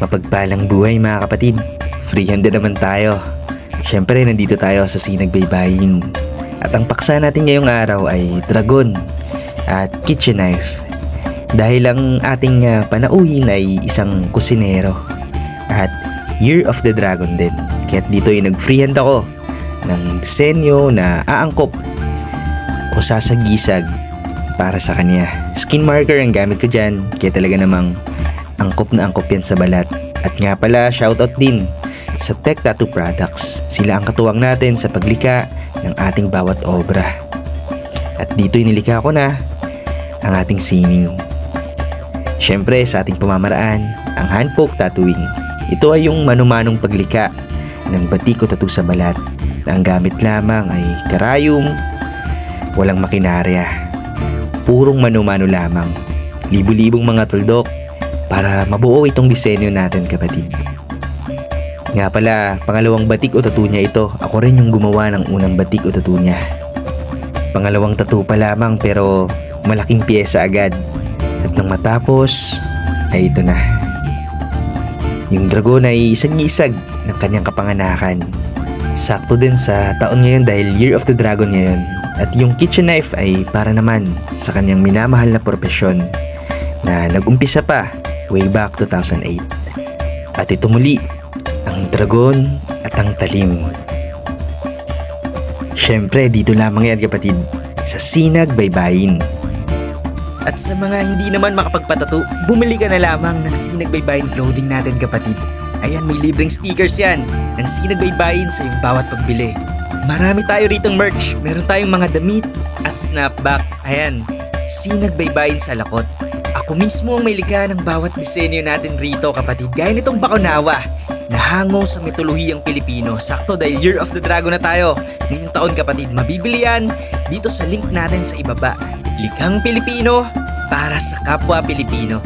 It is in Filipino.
Mapagpalang buhay mga kapatid. Freehanded naman tayo. Siyempre nandito tayo sa Sinag Baybayin. At ang paksa natin ngayong araw ay dragon at kitchen knife. Dahil ang ating panauhin ay isang kusinero. At Year of the Dragon din. Kaya't dito ay nag-freehand ako ng disenyo na aangkop o sasagisag para sa kanya. Skin marker ang gamit ko dyan. Kaya talaga namang angkop na angkop yan sa balat. At nga pala, shoutout din sa Tech Tattoo Products. Sila ang katuwang natin sa paglika ng ating bawat obra. At dito'y nilika ko na ang ating sining. Siyempre sa ating pamamaraan, ang handpoke tattooing. Ito ay yung manumanong paglika ng batik o tattoo sa balat na ang gamit lamang ay karayom, walang makinarya. Purong manumano lamang. Libu-libong mga tuldok para mabuo itong disenyo natin kapatid. Nga pala, pangalawang batik o tattoo niya ito. Ako rin yung gumawa ng unang batik o tattoo niya. Pangalawang tattoo pa lamang pero malaking piyesa agad. At nang matapos ay ito na. Yung dragon ay isag-isag ng kanyang kapanganakan. Sakto din sa taon ngayon dahil Year of the Dragon ngayon. At yung kitchen knife ay para naman sa kanyang minamahal na propesyon na nag-umpisa pa way back 2008. At ito muli, ang dragon at ang talim. Siyempre dito lamang yan kapatid, sa Sinag Baybayin. At sa mga hindi naman makapagpatato, bumili ka na lamang ng Sinag Baybayin clothing natin kapatid. Ayan, may libreng stickers yan ng Sinag Baybayin sa iyong bawat pagbili. Marami tayo ritong merch. Meron tayong mga damit at snapback. Ayan, Sinag Baybayin sa lakot. Ako mismo ang may likha ng bawat disenyo natin rito kapatid. Gaya nitong bakunawa na hango sa mitolohiyang Pilipino. Sakto dahil Year of the Dragon na tayo. Ngayong taon kapatid, mabibili yan dito sa link natin sa ibaba. Likhang Pilipino para sa kapwa Pilipino.